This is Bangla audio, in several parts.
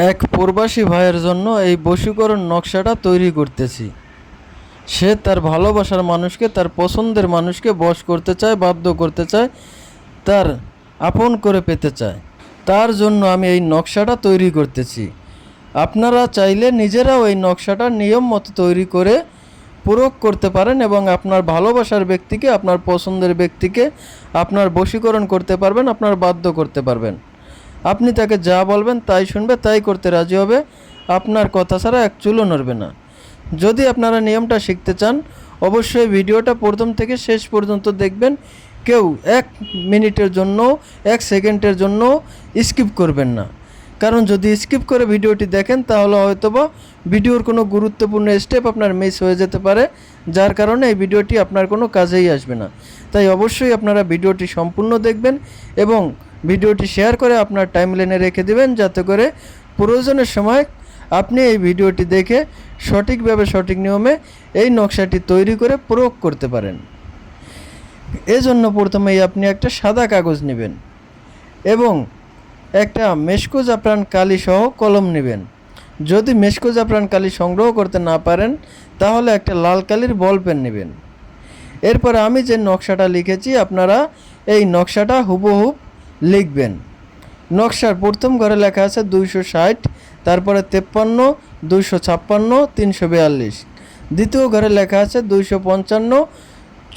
এক প্রবাসী ভাইয়ের জন্য এই বশীকরণ নকশাটা তৈরি করতেছি। সে তার ভালোবাসার মানুষকে, তার পছন্দের মানুষকে বশ করতে চায়, বাধ্য করতে চায়, তার আপন করে পেতে চায়। তার জন্য আমি এই নকশাটা তৈরি করতেছি। আপনারা চাইলে নিজেরাও এই নকশাটা নিয়ম মতো তৈরি করে প্রয়োগ করতে পারেন এবং আপনার ভালোবাসার ব্যক্তিকে, আপনার পছন্দের ব্যক্তিকে আপনার বশীকরণ করতে পারবেন, আপনার বাধ্য করতে পারবেন। আপনি তাকে যা বলবেন তাই শুনবে, তাই করতে রাজি হবে, আপনার কথা ছাড়া এক চুলও নড়বে না। যদি আপনারা নিয়মটা শিখতে চান, অবশ্যই ভিডিওটা প্রথম থেকে শেষ পর্যন্ত দেখবেন। কেউ 1 মিনিটের জন্য, 1 সেকেন্ডের জন্য স্কিপ করবেন না। কারণ যদি স্কিপ করে ভিডিওটি দেখেন তাহলে হয়তোবা ভিডিওর কোনো গুরুত্বপূর্ণ স্টেপ আপনার মিস হয়ে যেতে পারে, যার কারণে এই ভিডিওটি আপনার কোনো কাজেই আসবে না। তাই অবশ্যই আপনারা ভিডিওটি সম্পূর্ণ দেখবেন এবং ভিডিওটি শেয়ার করে আপনার টাইমলাইনে রেখে দেবেন, যাতে করে প্রয়োজনের সময় আপনি এই ভিডিওটি দেখে সঠিকভাবে, সঠিক নিয়মে এই নকশাটি তৈরি করে প্রয়োগ করতে পারেন। এজন্য প্রথমেই আপনি একটা সাদা কাগজ নেবেন এবং একটা মেশকো জাফরান কালি সহ কলম নেবেন। যদি মেশকো জাফরান কালি সংগ্রহ করতে না পারেন তাহলে একটা লাল কালির বল পেন নেবেন। এরপরে আমি যে নকশাটা লিখেছি আপনারা এই নকশাটা হুবহুব লিখবেন। নকশার প্রথম ঘরে লেখা আছে 260, তারপরে 53, 256, 342। দ্বিতীয় ঘরে লেখা আছে 255,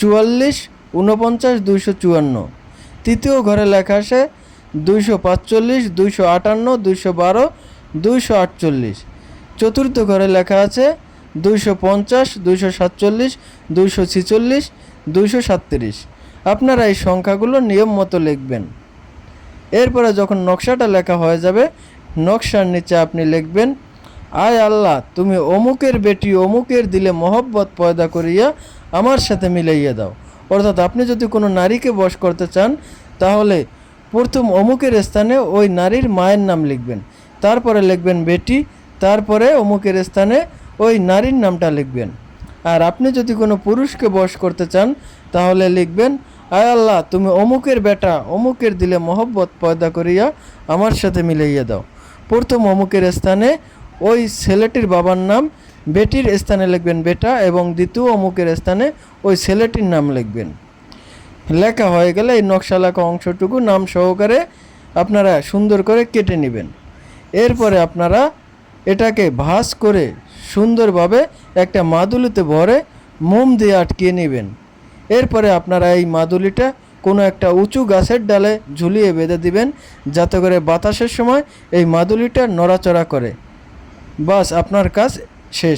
44, 49, 254। তৃতীয় ঘরে লেখা আছে 245, 258, 212, 248। চতুর্থ ঘরে লেখা আছে 250, 247, 246, 237। আপনারা এই সংখ্যাগুলো নিয়ম মতো লিখবেন। এরপরে যখন নকশাটা লেখা হয়ে যাবে, নকশার নিচে আপনি লিখবেন, আয় আল্লাহ, তুমি অমুকের বেটি অমুকের দিলে মহব্বত পয়দা করিয়া আমার সাথে মিলাইয়া দাও। অর্থাৎ আপনি যদি কোনো নারীকে বশ করতে চান তাহলে প্রথম অমুকের স্থানে ওই নারীর মায়ের নাম লিখবেন, তারপরে লিখবেন বেটি, তারপরে অমুকের স্থানে ওই নারীর নামটা লিখবেন। আর আপনি যদি কোনো পুরুষকে বশ করতে চান তাহলে লিখবেন, আয় আল্লাহ, তুমি অমুকের বেটা অমুকের দিলে মহব্বত পয়দা করিয়া আমার সাথে মিলাইয়া দাও। প্রথম অমুকের স্থানে ওই ছেলেটির বাবার নাম, বেটির স্থানে লিখবেন বেটা এবং দ্বিতীয় অমুকের স্থানে ওই ছেলেটির নাম লিখবেন। লেখা হয়ে গেলে এই নকশা লেখা অংশটুকু নাম সহকারে আপনারা সুন্দর করে কেটে নেবেন। এরপরে আপনারা এটাকে ভাঁজ করে সুন্দরভাবে একটা মাদুলিতে ভরে মোম দিয়ে আটকিয়ে নেবেন। এরপরে আপনারা এই মাদুলিটা কোনো একটা উঁচু গাছের ডালে ঝুলিয়ে বেঁধে দিবেন, যাতে করে বাতাসের সময় এই মাদুলিটা নড়াচড়া করে। বাস, আপনার কাজ শেষ।